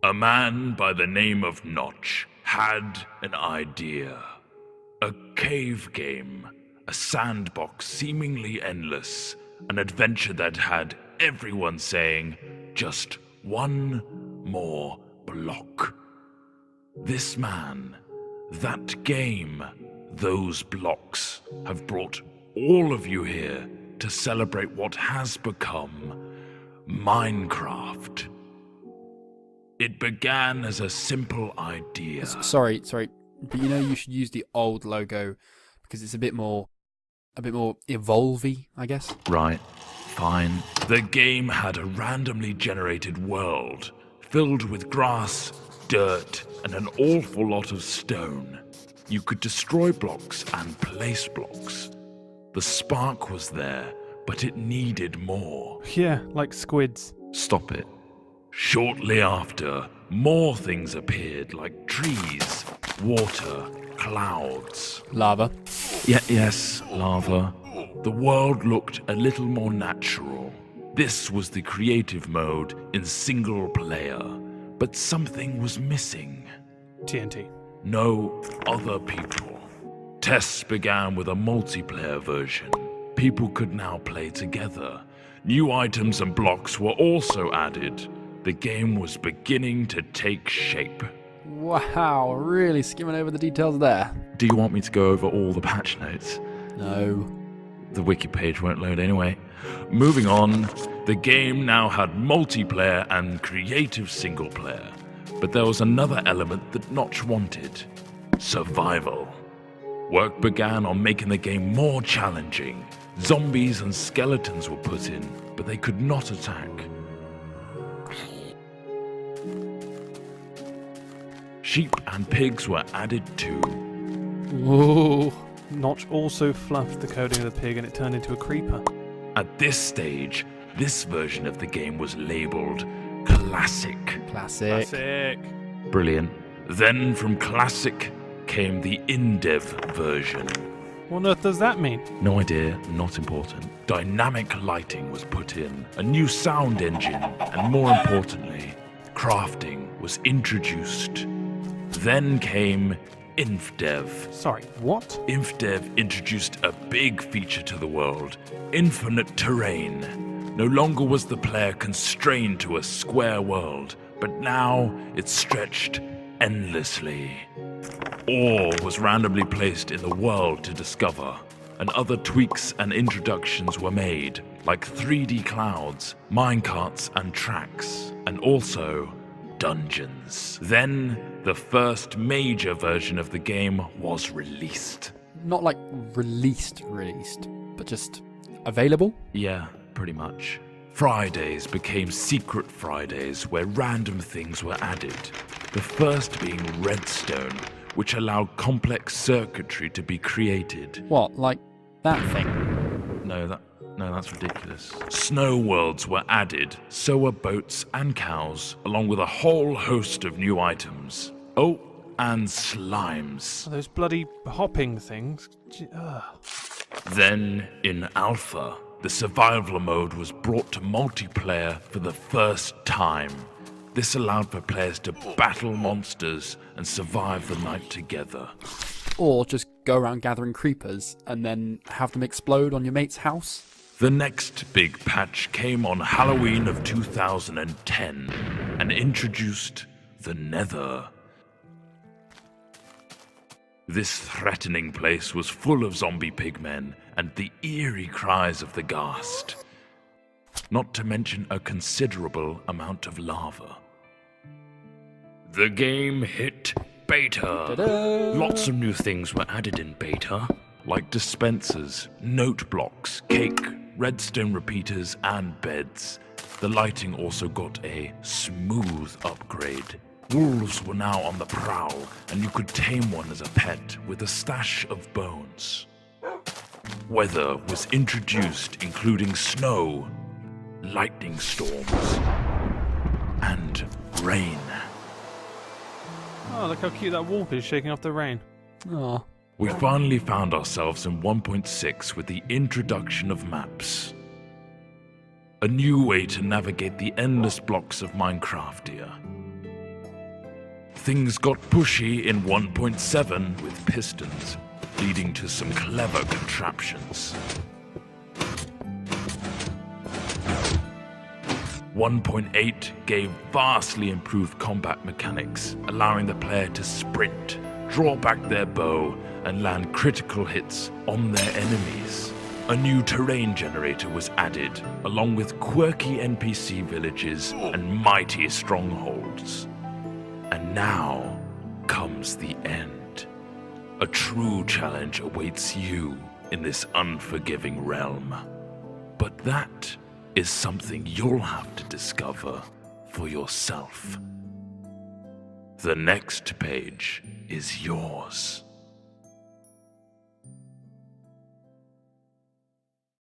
A man by the name of Notch had an idea. A cave game, a sandbox seemingly endless, an adventure that had everyone saying, just one more block. This man, that game, those blocks have brought all of you here to celebrate what has become Minecraft. It began as a simple idea. Sorry, but you should use the old logo because it's a bit more evolvey, I guess. Right, fine. The game had a randomly generated world filled with grass, dirt, and an awful lot of stone. You could destroy blocks and place blocks. The spark was there, but it needed more. Yeah, like squids. Stop it. Shortly after, more things appeared like trees, water, clouds. Lava. Yes, lava. The world looked a little more natural. This was the creative mode in single player, but something was missing. TNT. No other people. Tests began with a multiplayer version. People could now play together. New items and blocks were also added. The game was beginning to take shape. Wow, really skimming over the details there. Do you want me to go over all the patch notes? No. The wiki page won't load anyway. Moving on, the game now had multiplayer and creative single player. But there was another element that Notch wanted: survival. Work began on making the game more challenging. Zombies and skeletons were put in, but they could not attack. Sheep and pigs were added too. Whoa. Notch also fluffed the coding of the pig and it turned into a creeper. At this stage, this version of the game was labeled Classic. Classic. Brilliant. Then from Classic came the in-dev version. What on earth does that mean? No idea, not important. Dynamic lighting was put in, a new sound engine, and more importantly, crafting was introduced. Then came InfDev. Sorry, what? InfDev introduced a big feature to the world: infinite terrain. No longer was the player constrained to a square world, but now it stretched endlessly. Ore was randomly placed in the world to discover, and other tweaks and introductions were made, like 3D clouds, minecarts and tracks, and also dungeons. Then, the first major version of the game was released. Not like released, but just available? Yeah, pretty much. Fridays became Secret Fridays, where random things were added. The first being redstone, which allowed complex circuitry to be created. What, like that thing? No, that's ridiculous. Snow worlds were added, so were boats and cows, along with a whole host of new items. Oh, and slimes. Those bloody hopping things. Then, in Alpha, the survival mode was brought to multiplayer for the first time. This allowed for players to battle monsters and survive the night together. Or just go around gathering creepers and then have them explode on your mate's house? The next big patch came on Halloween of 2010 and introduced the Nether. This threatening place was full of zombie pigmen and the eerie cries of the ghast. Not to mention a considerable amount of lava. The game hit beta. Ta-da! Lots of new things were added in beta, like dispensers, note blocks, cake, redstone repeaters, and beds. The lighting also got a smooth upgrade. Wolves were now on the prowl, and you could tame one as a pet with a stash of bones. Weather was introduced, including snow, lightning storms, and rain. Oh, look how cute that wolf is shaking off the rain. Aw. We finally found ourselves in 1.6 with the introduction of maps. A new way to navigate the endless blocks of Minecraftia. Things got pushy in 1.7 with pistons, leading to some clever contraptions. 1.8 gave vastly improved combat mechanics, allowing the player to sprint, draw back their bow, and land critical hits on their enemies. A new terrain generator was added, along with quirky NPC villages and mighty strongholds. And now comes the end. A true challenge awaits you in this unforgiving realm. But that is something you'll have to discover for yourself. The next page is yours.